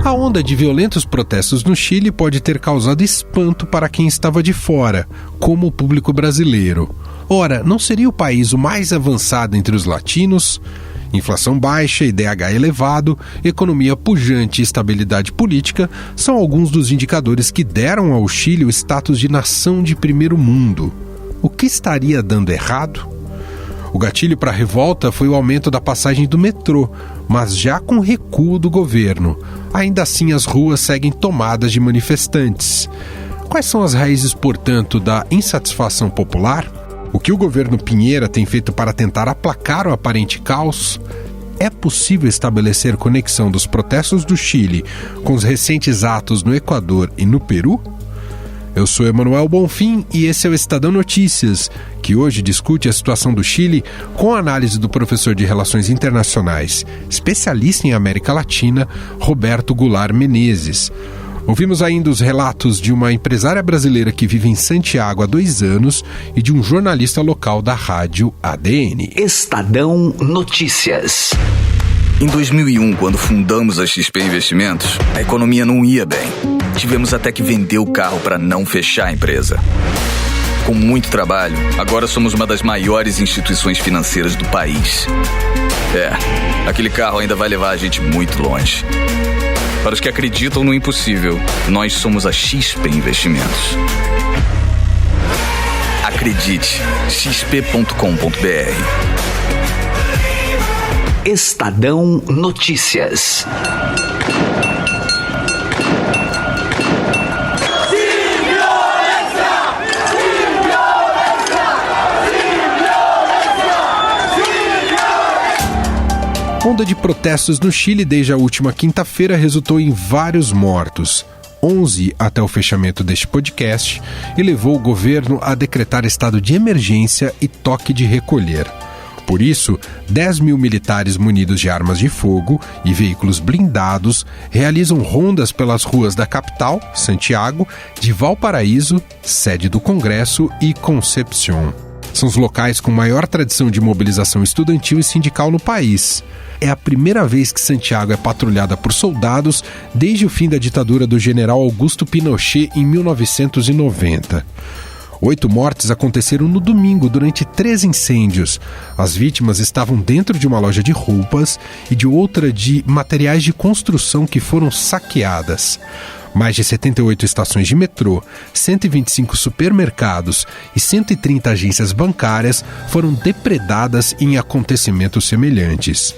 A onda de violentos protestos no Chile pode ter causado espanto para quem estava de fora, como o público brasileiro. Ora, não seria o país o mais avançado entre os latinos? Inflação baixa, IDH elevado, economia pujante e estabilidade política são alguns dos indicadores que deram ao Chile o status de nação de primeiro mundo. O que estaria dando errado? O gatilho para a revolta foi o aumento da passagem do metrô, mas já com recuo do governo. Ainda assim, as ruas seguem tomadas de manifestantes. Quais são as raízes, portanto, da insatisfação popular? O que o governo Piñera tem feito para tentar aplacar o aparente caos? É possível estabelecer conexão dos protestos do Chile com os recentes atos no Equador e no Peru? Eu sou Emanuel Bonfim e esse é o Estadão Notícias, que hoje discute a situação do Chile com a análise do professor de Relações Internacionais, especialista em América Latina, Roberto Goulart Menezes. Ouvimos ainda os relatos de uma empresária brasileira que vive em Santiago há 2 anos e de um jornalista local da rádio ADN. Estadão Notícias. Em 2001, quando fundamos a XP Investimentos, a economia não ia bem. Tivemos até que vender o carro para não fechar a empresa. Com muito trabalho, agora somos uma das maiores instituições financeiras do país. Aquele carro ainda vai levar a gente muito longe. Para os que acreditam no impossível, nós somos a XP Investimentos. Acredite, xp.com.br. Estadão Notícias. A onda de protestos no Chile desde a última quinta-feira resultou em vários mortos, 11 até o fechamento deste podcast, e levou o governo a decretar estado de emergência e toque de recolher. Por isso, 10 mil militares munidos de armas de fogo e veículos blindados realizam rondas pelas ruas da capital, Santiago, de Valparaíso, sede do Congresso, e Concepción. São os locais com maior tradição de mobilização estudantil e sindical no país. É a primeira vez que Santiago é patrulhada por soldados desde o fim da ditadura do general Augusto Pinochet em 1990. 8 mortes aconteceram no domingo durante 3 incêndios. As vítimas estavam dentro de uma loja de roupas e de outra de materiais de construção que foram saqueadas. Mais de 78 estações de metrô, 125 supermercados e 130 agências bancárias foram depredadas em acontecimentos semelhantes.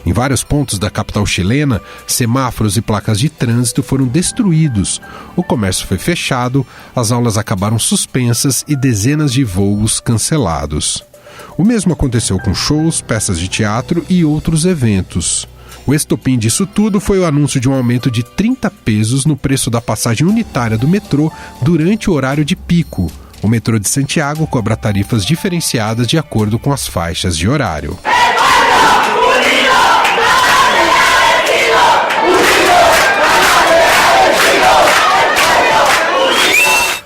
Em vários pontos da capital chilena, semáforos e placas de trânsito foram destruídos, o comércio foi fechado, as aulas acabaram suspensas e dezenas de voos cancelados. O mesmo aconteceu com shows, peças de teatro e outros eventos. O estopim disso tudo foi o anúncio de um aumento de 30 pesos no preço da passagem unitária do metrô durante o horário de pico. O metrô de Santiago cobra tarifas diferenciadas de acordo com as faixas de horário.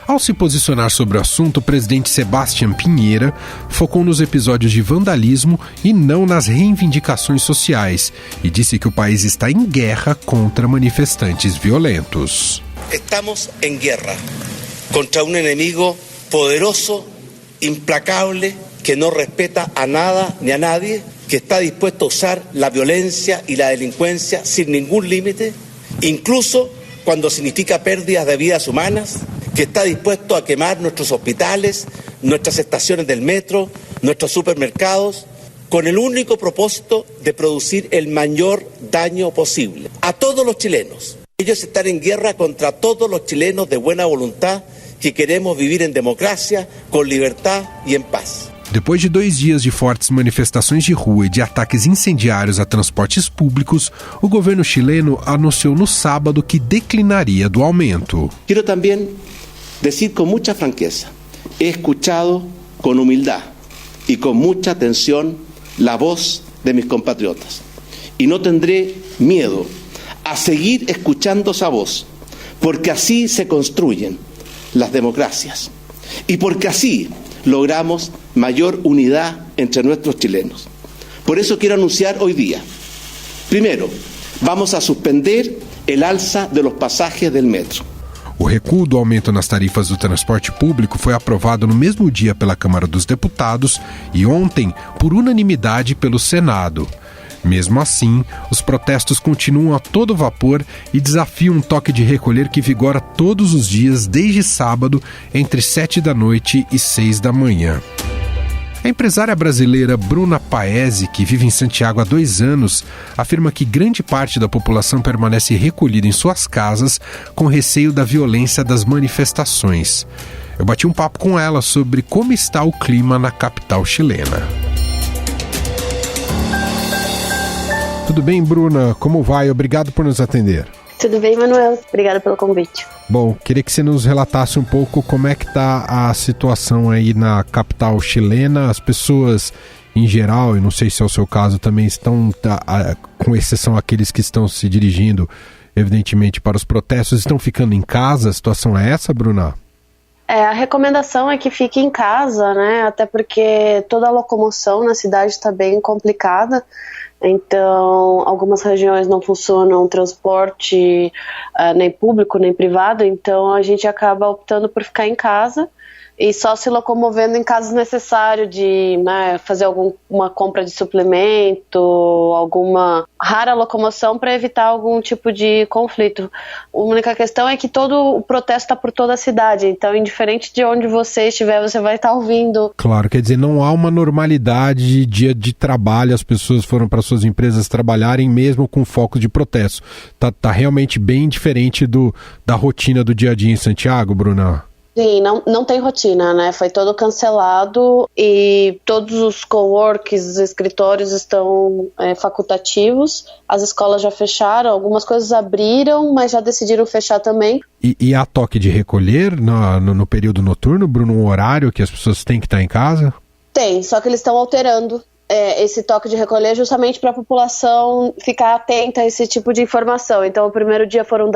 Ao se posicionar sobre o assunto, o presidente Sebastián Piñera focou nos episódios de vandalismo e não nas reivindicações sociais, e disse que o país está em guerra contra manifestantes violentos. Estamos em guerra contra um inimigo poderoso, implacable, que não respeta a nada ni a nadie, que está dispuesto a usar la violencia y la delincuencia sin ningún límite, incluso cuando significa pérdidas de vidas humanas, que está dispuesto a quemar nuestros hospitales, nuestras estaciones del metro, nuestros supermercados, con el único propósito de producir el mayor daño posible a todos los chilenos. Ellos están en guerra contra todos los chilenos de buena voluntad que queremos vivir en democracia, con libertad y en paz. Depois de 2 dias de fortes manifestações de rua e de ataques incendiários a transportes públicos, o governo chileno anunciou no sábado que declinaria do aumento. Quero também dizer com muita franqueza, he escuchado com humildade e com muita atenção a voz de mis compatriotas e não tendré medo a seguir escuchando esa voz, porque así se construyen las democracias y porque así logramos mayor unidad entre nuestros chilenos. Por eso quiero anunciar hoy día, primero, vamos a suspender el alza de los pasajes del metro. O recuo do aumento nas tarifas do transporte público foi aprovado no mesmo dia pela Câmara dos Deputados e ontem, por unanimidade, pelo Senado. Mesmo assim, os protestos continuam a todo vapor e desafiam um toque de recolher que vigora todos os dias desde sábado, entre 7 da noite e 6 da manhã. A empresária brasileira Bruna Paese, que vive em Santiago há 2 anos, afirma que grande parte da população permanece recolhida em suas casas com receio da violência das manifestações. Eu bati um papo com ela sobre como está o clima na capital chilena. Tudo bem, Bruna? Como vai? Obrigado por nos atender. Tudo bem, Manuel? Obrigada pelo convite. Bom, queria que você nos relatasse um pouco como é que está a situação aí na capital chilena. As pessoas, em geral, e não sei se é o seu caso, também estão, com exceção aqueles que estão se dirigindo, evidentemente, para os protestos, estão ficando em casa. A situação é essa, Bruna? A recomendação é que fique em casa, né? Até porque toda a locomoção na cidade está bem complicada. Então, algumas regiões não funcionam transporte nem público, nem privado, então a gente acaba optando por ficar em casa e só se locomovendo em casos necessários de fazer alguma compra de suplemento, alguma rara locomoção para evitar algum tipo de conflito. A única questão é que todo o protesto está por toda a cidade, então indiferente de onde você estiver, você vai estar ouvindo. Claro, quer dizer, não há uma normalidade de dia de trabalho, as pessoas foram para suas empresas trabalharem mesmo com foco de protesto. Tá realmente bem diferente da rotina do dia a dia em Santiago, Bruna? Sim, não tem rotina, né? Foi todo cancelado e todos os coworks, os escritórios estão facultativos. As escolas já fecharam, algumas coisas abriram, mas já decidiram fechar também. E há toque de recolher no período noturno, Bruno, um horário que as pessoas têm que estar em casa? Tem, só que eles estão alterando esse toque de recolher justamente para a população ficar atenta a esse tipo de informação. Então, o primeiro dia foram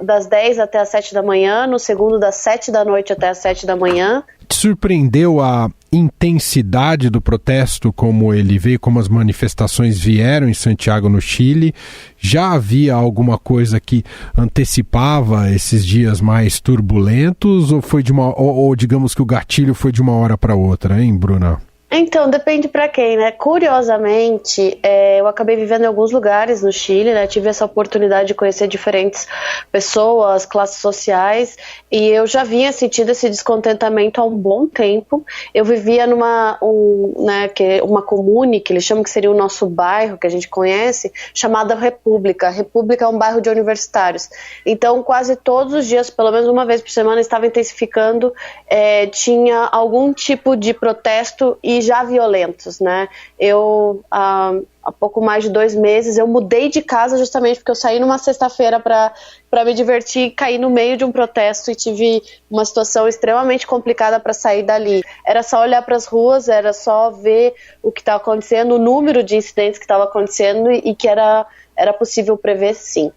das 10 até as 7 da manhã, no segundo das 7 da noite até as 7 da manhã. Te surpreendeu a intensidade do protesto, como ele veio, como as manifestações vieram em Santiago, no Chile? Já havia alguma coisa que antecipava esses dias mais turbulentos ou foi ou digamos que o gatilho foi de uma hora para outra, hein, Bruna? Então, depende para quem, né? Curiosamente, eu acabei vivendo em alguns lugares no Chile, né? Tive essa oportunidade de conhecer diferentes pessoas, classes sociais, e eu já vinha sentindo esse descontentamento há um bom tempo. Eu vivia numa comune, que eles chamam que seria o nosso bairro, que a gente conhece, chamada República. República é um bairro de universitários. Então, quase todos os dias, pelo menos uma vez por semana, estava intensificando, tinha algum tipo de protesto e já violentos, né? Eu, há pouco mais de 2 meses, eu mudei de casa justamente porque eu saí numa sexta-feira para me divertir e caí no meio de um protesto e tive uma situação extremamente complicada para sair dali. Era só olhar para as ruas, era só ver o que estava acontecendo, o número de incidentes que estava acontecendo e que era possível prever, sim.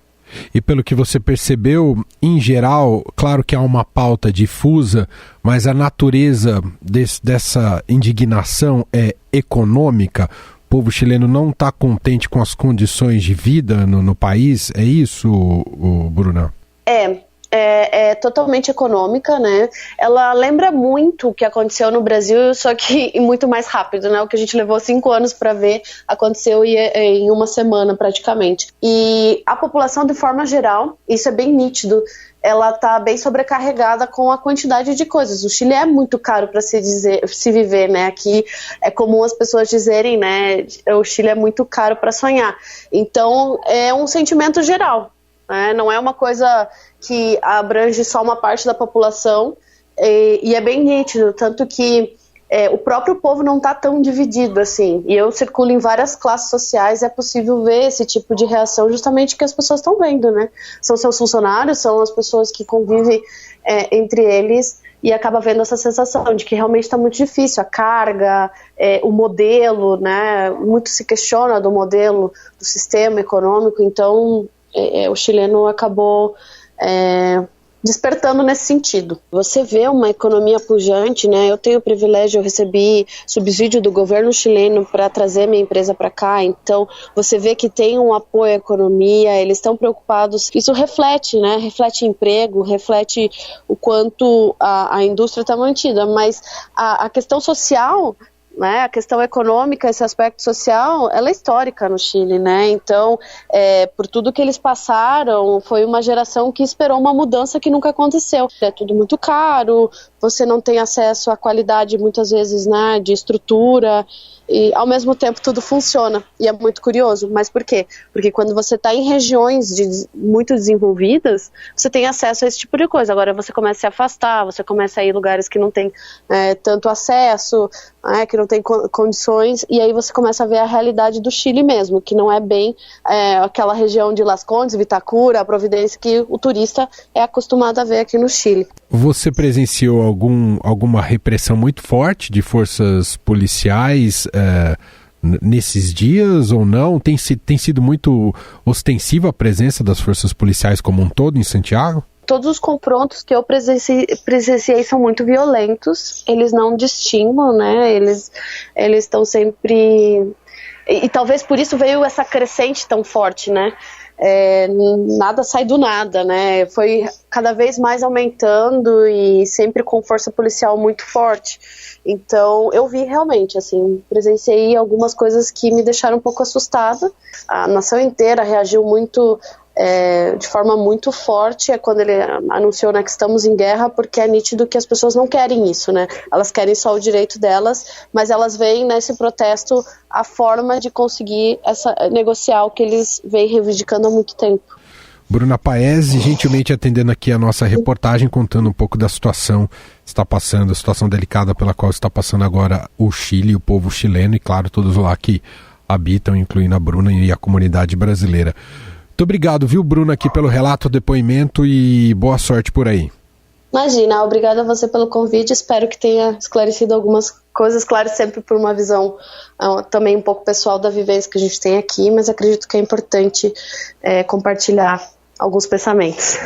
E pelo que você percebeu, em geral, claro que há uma pauta difusa, mas a natureza dessa indignação é econômica. O povo chileno não está contente com as condições de vida no país, é isso, Bruna? É totalmente econômica, né? Ela lembra muito o que aconteceu no Brasil, só que muito mais rápido, né? O que a gente levou 5 anos para ver aconteceu em 1 semana praticamente. E a população, de forma geral, isso é bem nítido, ela está bem sobrecarregada com a quantidade de coisas. O Chile é muito caro para se viver, né? Aqui é comum as pessoas dizerem, né? O Chile é muito caro para sonhar. Então, é um sentimento geral. Não é uma coisa que abrange só uma parte da população e é bem nítido, tanto que o próprio povo não está tão dividido assim, e eu circulo em várias classes sociais, é possível ver esse tipo de reação justamente que as pessoas estão vendo, né? São seus funcionários, são as pessoas que convivem entre eles e acaba vendo essa sensação de que realmente está muito difícil, a carga, o modelo, né? Muito se questiona do modelo do sistema econômico, então o chileno acabou despertando nesse sentido. Você vê uma economia pujante, né? Eu tenho o privilégio, eu recebi subsídio do governo chileno para trazer minha empresa para cá, então você vê que tem um apoio à economia, eles estão preocupados, isso reflete, né? Reflete emprego, reflete o quanto a indústria está mantida, mas a questão social, né, a questão econômica, esse aspecto social, ela é histórica no Chile, né? Então, por tudo que eles passaram, foi uma geração que esperou uma mudança que nunca aconteceu. É tudo muito caro, você não tem acesso à qualidade, muitas vezes, né, de estrutura, e ao mesmo tempo tudo funciona, e é muito curioso. Mas por quê? Porque quando você está em regiões muito desenvolvidas, você tem acesso a esse tipo de coisa. Agora você começa a se afastar, você começa a ir em lugares que não tem tanto acesso, que não tem condições, e aí você começa a ver a realidade do Chile mesmo, que não é bem aquela região de Las Condes, Vitacura, a Providência que o turista é acostumado a ver aqui no Chile. Você presenciou alguma repressão muito forte de forças policiais nesses dias ou não? Tem sido muito ostensiva a presença das forças policiais como um todo em Santiago? Todos os confrontos que eu presenciei são muito violentos, eles não distinguem, né? Eles estão sempre... E talvez por isso veio essa crescente tão forte, né? Nada sai do nada, né? Foi cada vez mais aumentando e sempre com força policial muito forte. Então eu vi realmente, assim, presenciei algumas coisas que me deixaram um pouco assustada. A nação inteira reagiu muito, de forma muito forte, quando ele anunciou, né, que estamos em guerra, porque é nítido que as pessoas não querem isso, né? Elas querem só o direito delas, mas elas veem nesse protesto a forma de conseguir negociar o que eles vêm reivindicando há muito tempo. Bruna Paese, gentilmente atendendo aqui a nossa reportagem, contando um pouco da situação que está passando, a situação delicada pela qual está passando agora o Chile, o povo chileno e, claro, todos lá que habitam, incluindo a Bruna e a comunidade brasileira. Muito obrigado, viu, Bruna, aqui pelo relato, depoimento e boa sorte por aí. Imagina, obrigada a você pelo convite, espero que tenha esclarecido algumas coisas, claro, sempre por uma visão também um pouco pessoal da vivência que a gente tem aqui, mas acredito que é importante compartilhar alguns pensamentos.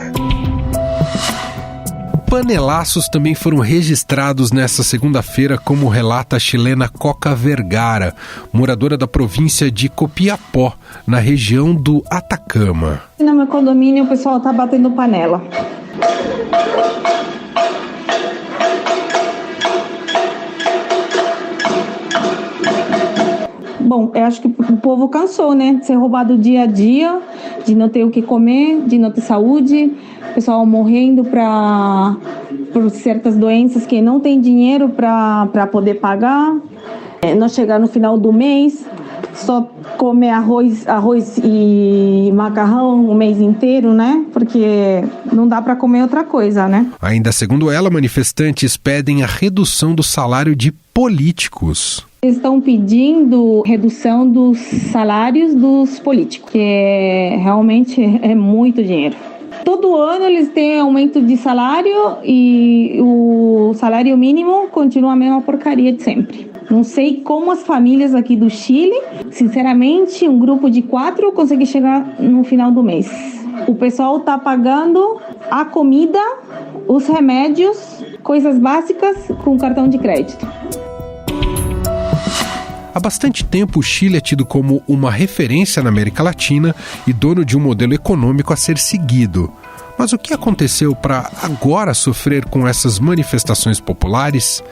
Panelaços também foram registrados nesta segunda-feira, como relata a chilena Coca Vergara, moradora da província de Copiapó, na região do Atacama. No meu condomínio o pessoal está batendo panela. Bom, eu acho que o povo cansou, né? De ser roubado dia a dia, de não ter o que comer, de não ter saúde, o pessoal morrendo por certas doenças que não tem dinheiro para poder pagar. Não chegar no final do mês, só comer arroz e macarrão o mês inteiro, né? Porque não dá para comer outra coisa, né? Ainda segundo ela, manifestantes pedem a redução do salário de políticos. Eles estão pedindo redução dos salários dos políticos, que realmente é muito dinheiro. Todo ano eles têm aumento de salário e o salário mínimo continua a mesma porcaria de sempre. Não sei como as famílias aqui do Chile, sinceramente, um grupo de 4 consegue chegar no final do mês. O pessoal está pagando a comida, os remédios, coisas básicas com cartão de crédito. Há bastante tempo, o Chile é tido como uma referência na América Latina e dono de um modelo econômico a ser seguido. Mas o que aconteceu para agora sofrer com essas manifestações populares?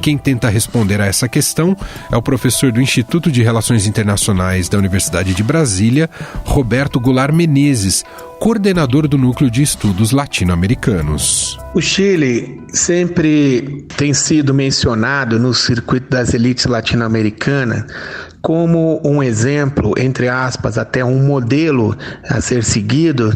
Quem tenta responder a essa questão é o professor do Instituto de Relações Internacionais da Universidade de Brasília, Roberto Goulart Menezes, coordenador do Núcleo de Estudos Latino-Americanos. O Chile sempre tem sido mencionado no circuito das elites latino-americanas como um exemplo, entre aspas, até um modelo a ser seguido.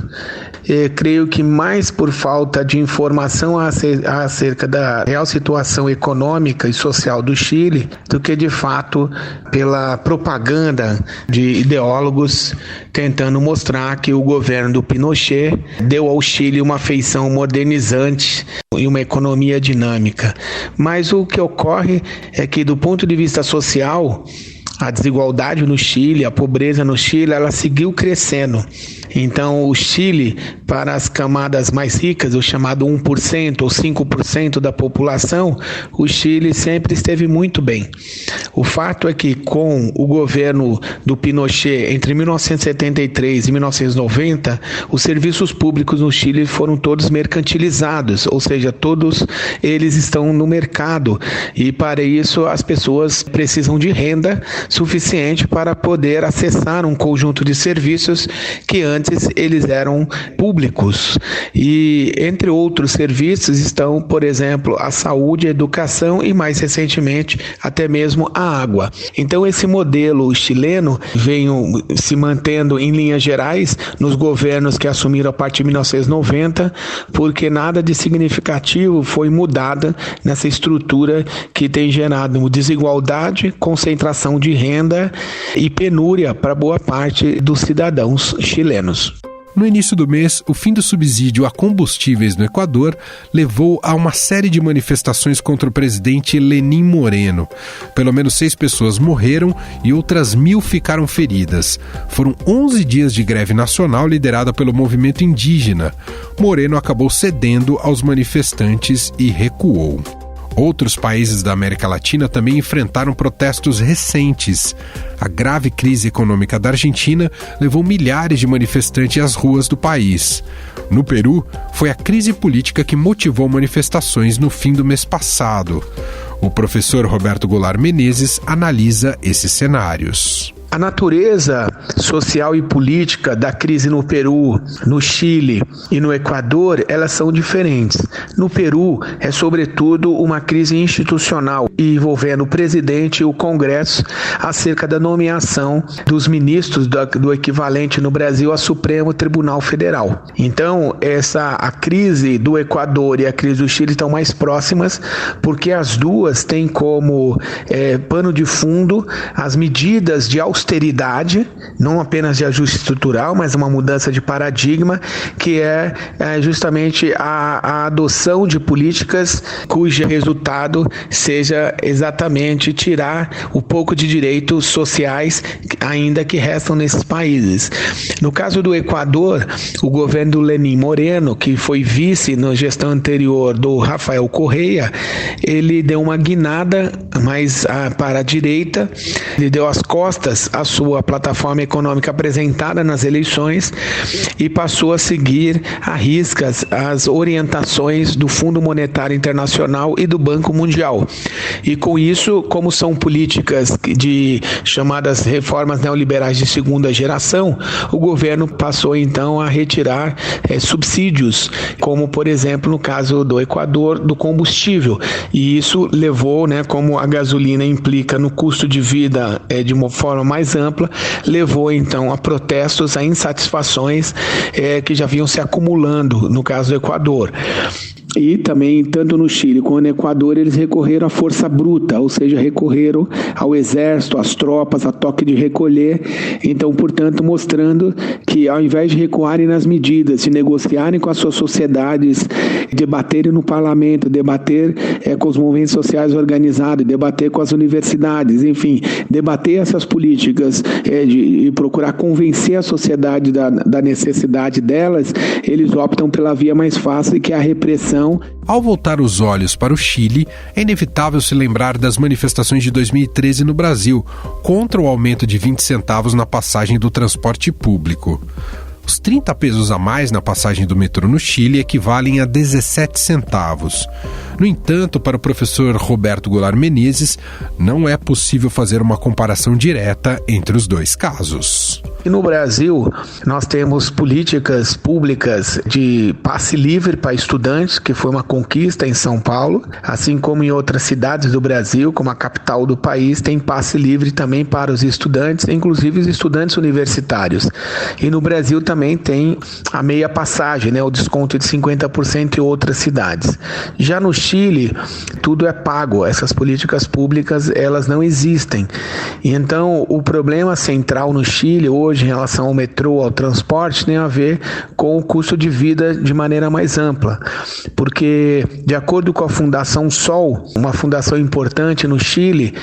Creio que mais por falta de informação acerca da real situação econômica e social do Chile do que de fato pela propaganda de ideólogos tentando mostrar que o governo do Pinochet deu ao Chile uma feição modernizante e uma economia dinâmica. Mas o que ocorre é que, do ponto de vista social, a desigualdade no Chile, a pobreza no Chile, ela seguiu crescendo. Então, o Chile, para as camadas mais ricas, o chamado 1% ou 5% da população, o Chile sempre esteve muito bem. O fato é que com o governo do Pinochet, entre 1973 e 1990, os serviços públicos no Chile foram todos mercantilizados, ou seja, todos eles estão no mercado, e para isso as pessoas precisam de renda suficiente para poder acessar um conjunto de serviços que antes eles eram públicos. E entre outros serviços estão, por exemplo, a saúde, a educação e mais recentemente até mesmo a água. Então esse modelo chileno veio se mantendo em linhas gerais nos governos que assumiram a partir de 1990, porque nada de significativo foi mudado nessa estrutura que tem gerado desigualdade, concentração de renda e penúria para boa parte dos cidadãos chilenos. No início do mês, o fim do subsídio a combustíveis no Equador levou a uma série de manifestações contra o presidente Lenín Moreno. Pelo menos 6 pessoas morreram e outras 1.000 ficaram feridas. Foram 11 dias de greve nacional liderada pelo movimento indígena. Moreno acabou cedendo aos manifestantes e recuou. Outros países da América Latina também enfrentaram protestos recentes. A grave crise econômica da Argentina levou milhares de manifestantes às ruas do país. No Peru, foi a crise política que motivou manifestações no fim do mês passado. O professor Roberto Goulart Menezes analisa esses cenários. A natureza social e política da crise no Peru, no Chile e no Equador, elas são diferentes. No Peru, é sobretudo uma crise institucional envolvendo o presidente e o Congresso acerca da nomeação dos ministros do equivalente no Brasil ao Supremo Tribunal Federal. Então, a crise do Equador e a crise do Chile estão mais próximas, porque as duas têm como pano de fundo as medidas de austeridade, não apenas de ajuste estrutural, mas uma mudança de paradigma, que é justamente a adoção de políticas cujo resultado seja exatamente tirar o pouco de direitos sociais ainda que restam nesses países. No caso do Equador, o governo do Lenín Moreno, que foi vice na gestão anterior do Rafael Correa, ele deu uma guinada mais para a direita, ele deu as costas à sua plataforma econômica apresentada nas eleições e passou a seguir à risca as orientações do Fundo Monetário Internacional e do Banco Mundial. E com isso, como são políticas de chamadas reformas neoliberais de segunda geração, o governo passou então a retirar subsídios, como por exemplo no caso do Equador, do combustível. E isso levou, como a gasolina implica no custo de vida de uma forma mais ampla, levou então a protestos, a insatisfações que já vinham se acumulando no caso do Equador. E também, tanto no Chile como no Equador, eles recorreram à força bruta, ou seja, recorreram ao exército, às tropas, a toque de recolher. Então, portanto, mostrando que ao invés de recuarem nas medidas, de negociarem com as suas sociedades, debaterem no parlamento, debater com os movimentos sociais organizados, debater com as universidades, enfim, debater essas políticas de procurar convencer a sociedade da necessidade delas, eles optam pela via mais fácil, que é a repressão. Ao voltar os olhos para o Chile, é inevitável se lembrar das manifestações de 2013 no Brasil, contra o aumento de 20 centavos na passagem do transporte público. Os 30 pesos a mais na passagem do metrô no Chile equivalem a 17 centavos. No entanto, para o professor Roberto Goulart Menezes, não é possível fazer uma comparação direta entre os dois casos. E no Brasil, nós temos políticas públicas de passe livre para estudantes, que foi uma conquista em São Paulo, assim como em outras cidades do Brasil, como a capital do país, tem passe livre também para os estudantes, inclusive os estudantes universitários. E no Brasil também tem a meia passagem, o desconto de 50% em outras cidades. Já no Chile, tudo é pago, essas políticas públicas, elas não existem. E então, o problema central no Chile hoje, em relação ao metrô, ao transporte, tem a ver com o custo de vida de maneira mais ampla. Porque, de acordo com a Fundação Sol, uma fundação importante no Chile,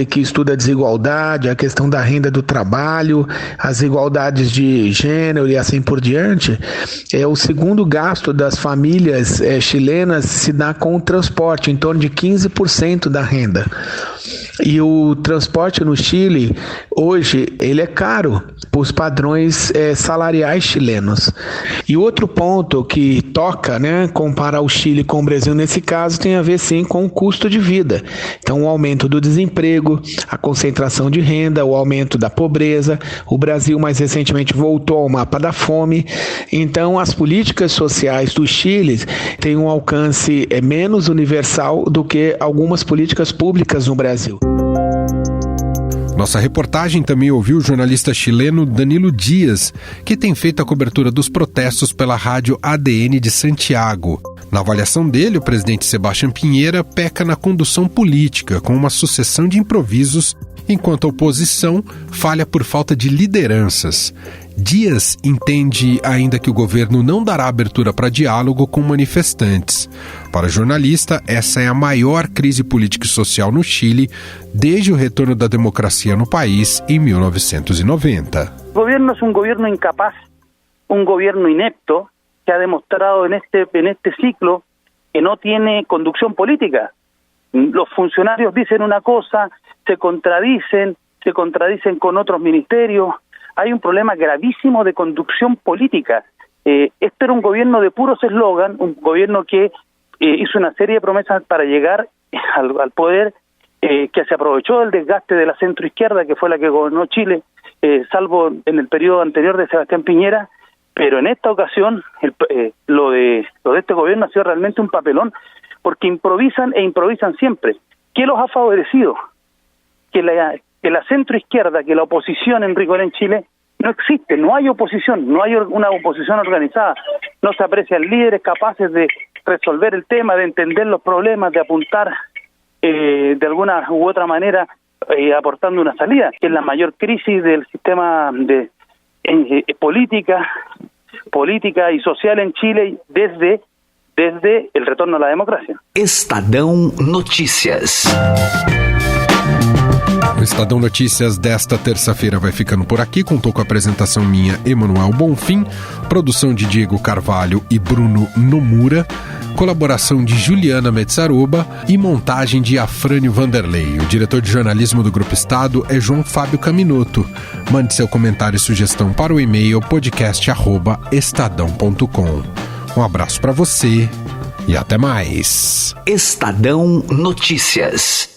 que estuda a desigualdade, a questão da renda do trabalho, as desigualdades de gênero e e assim por diante, o segundo gasto das famílias chilenas se dá com o transporte, em torno de 15% da renda. E o transporte no Chile, hoje, ele é caro para os padrões salariais chilenos. E outro ponto que toca, né, comparar o Chile com o Brasil nesse caso, tem a ver sim com o custo de vida. Então, o aumento do desemprego, a concentração de renda, o aumento da pobreza. O Brasil, mais recentemente, voltou ao mapa da fome. Então, as políticas sociais do Chile têm um alcance menos universal do que algumas políticas públicas no Brasil. Nossa reportagem também ouviu o jornalista chileno Danilo Dias, que tem feito a cobertura dos protestos pela rádio ADN de Santiago. Na avaliação dele, o presidente Sebastián Piñera peca na condução política, com uma sucessão de improvisos, enquanto a oposição falha por falta de lideranças. Dias entende ainda que o governo não dará abertura para diálogo com manifestantes. Para o jornalista, essa é a maior crise política e social no Chile desde o retorno da democracia no país em 1990. O governo é um governo incapaz, um governo inepto, que ha demostrado en este ciclo que no tiene conducción política. Los funcionarios dicen una cosa, se contradicen con otros ministerios. Hay un problema gravísimo de conducción política. Este era un gobierno de puros eslogan, un gobierno que hizo una serie de promesas para llegar al poder, que se aprovechó del desgaste de la centroizquierda, que fue la que gobernó Chile, salvo en el periodo anterior de Sebastián Piñera. Pero en esta ocasión lo de este gobierno ha sido realmente un papelón, porque improvisan siempre. ¿Qué los ha favorecido? Que la centroizquierda, que la oposición en rigor en Chile no existe, no hay oposición, no hay una oposición organizada, no se aprecian líderes capaces de resolver el tema, de entender los problemas, de apuntar de alguna u otra manera aportando una salida, que es la mayor crisis del sistema de política y social en Chile desde el retorno a la democracia. Estadão Notícias. O Estadão Notícias desta terça-feira vai ficando por aqui. Contou com a apresentação minha, Emanuel Bonfim, produção de Diego Carvalho e Bruno Nomura, colaboração de Juliana Metzaroba e montagem de Afrânio Vanderlei. O diretor de jornalismo do Grupo Estado é João Fábio Caminoto. Mande seu comentário e sugestão para o e-mail podcast@estadão.com. Um abraço para você e até mais. Estadão Notícias.